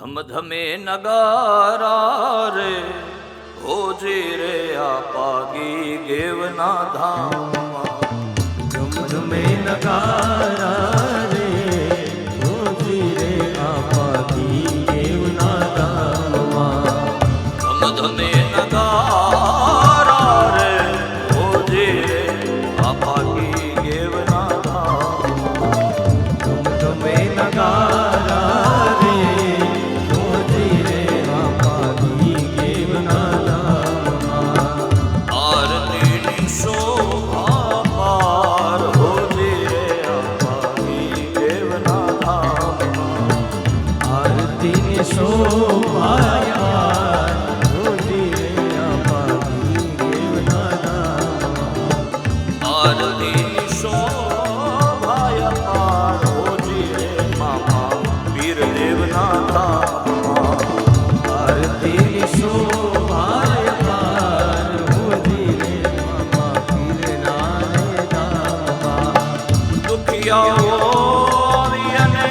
ધમ ધમે નગારા રે હોજી રે આપાગી ગેવના ધામમાં. ધમ ધમે નગારા રે હોજી રે આપાગી ગેવના ધામમાં. ધમ ધમે નગારા રે હોજી રે આપાગી ગેવના ધામમાં. ધમ ધમે નગારા રે હોજી રે આપાગી ગેવના ધામમાં. આરતીની શોભા પાર હોજી રે આપાગી ગેવના ધામમાં. આરતીની શોભાયા હોજી રે આપાગી ગેવના ધામમાં. આરતીની શોભાય પાર હોજી રે મામા વીર દેવના ધામમાં. આરતીની શોભાયા પાર હોજી રે મામા પીરના રે ધામમાં. દુખિયાઓ આવી અને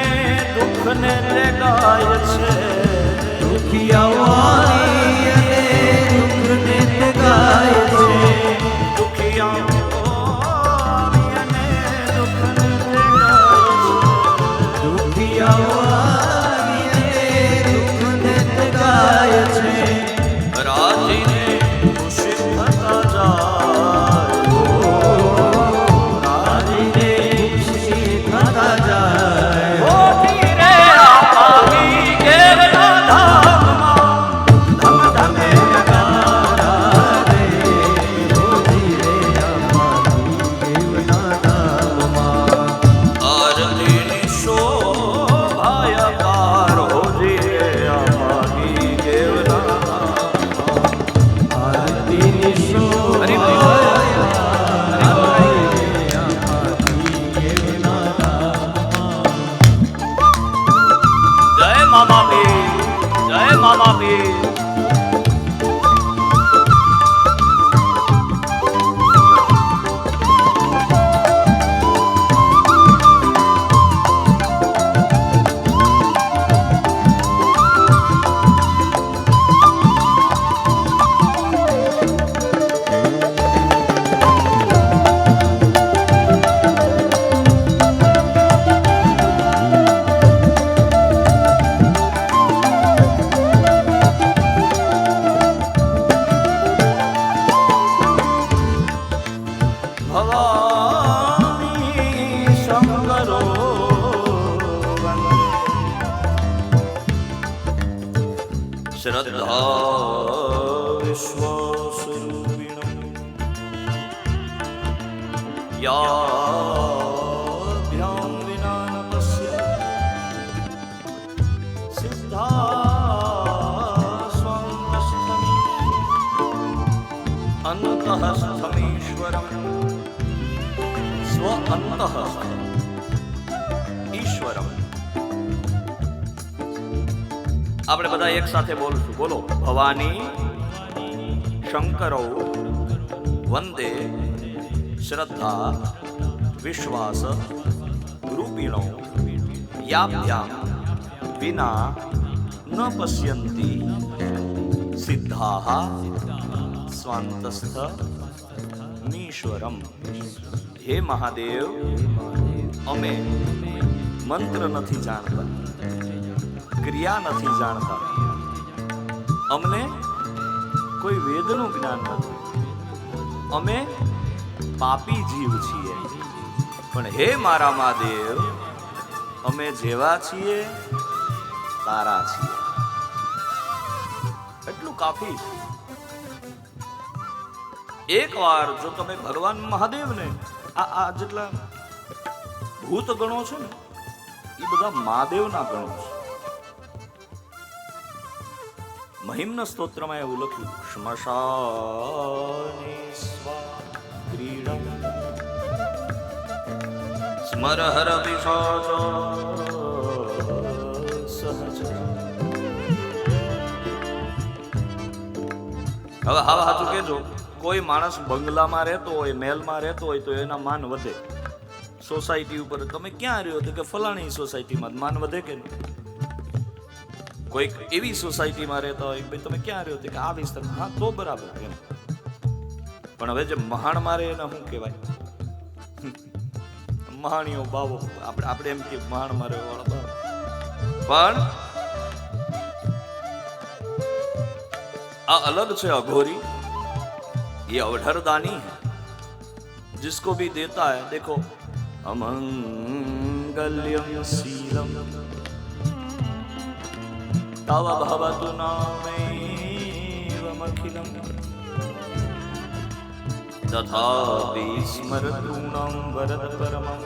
દુઃખને ત્યાગાય છે. દુખિયાઓ આવી અને દુઃખને ત્યાગાય છે. દુખિયાઓ આવી અને દુઃખને ત્યાગાય છે. દુખિયાઓ આવી અને દુઃખને ત્યાગાય છે. રાજીને ખુશી થતા જાય. રાજીને ખુશી થતા જાય. હોજી રે આપાગી ગેવના ધામમાં. ધમ ધમે નગારા રે હોજી રે આપાગી ગેવના ધામમાં. આરતીની શોભાય પાર હોજી રે આપાગી ગેવના ધામમાં. આરતીની શોભાયા હોજી રે આપાગી ગેવના ધામમાં. જય મામા પીર, જય મામા પીર. ભવાની શંકરો વંદે. શ્રદ્ધા વિશ્વાસરૂપિણમ યાભ્યામ વિના ન પશ્યતિ સિદ્ધા સ્વંતસ્થમીશ્વરમ અંતઃસ્થમીશ્વરમ સ્વ અંતઃ ઈશ્વરમ. આપણે બધા એક સાથે બોલશું. બોલો. ભવાની શંકરો વંદે શ્રદ્ધા વિશ્વાસ રૂપિણો યાભ્યામ વિના ન પશ્યન્તિ સિદ્ધાઃ સ્વાંતસ્થ મીશ્વરમ. હે મહાદેવ, અમે મંત્ર નથી જાણતા, ક્રિયા નથી જાણતા, અમને કોઈ વેદનું જ્ઞાન નથી, અમે પાપી જીવ છીએ. પણ હે મારા મહાદેવ, અમે જેવા છીએ તારા છીએ. એટલું કાફી છે. એક વાર જો તમે ભગવાન મહાદેવને આ જેટલા ભૂત ગણો છે ને એ બધા મહાદેવના ગણો છે. મહિમ્ન સ્તોત્રમાં એવું લખ્યું, શ્મશાને સ્વા ક્રીડમ સ્મરહર વિશાચ સહજ. હવે સાચું કેજો, કોઈ માણસ બંગલામાં રહેતો હોય, મહેલમાં રહેતો હોય તો એના માન વધે. સોસાયટી ઉપર તમે ક્યાં રહ્યો તો કે ફલાણી સોસાયટીમાં, માન વધે કે નહીં? કોઈક એવી સોસાયટીમાં રહેતા હોય ભાઈ તમે ક્યાં રહ્યો કે આ વિસ્તારમાં, હા તો બરાબર એમ. પણ હવે જે મહાણમાં રહે એને શું કહેવાય? મહાણીઓ બાવો, આપણે એમ કે મહાણમાં રહે વાળો બાવો. પણ આ અલગ છે અઘોરી, ये अवधरदानी है, जिसको भी देता है देखो अमंगल्यम शीलम तव भवतु नामेवमखिलम तथापि स्मरतूणं वरद परमं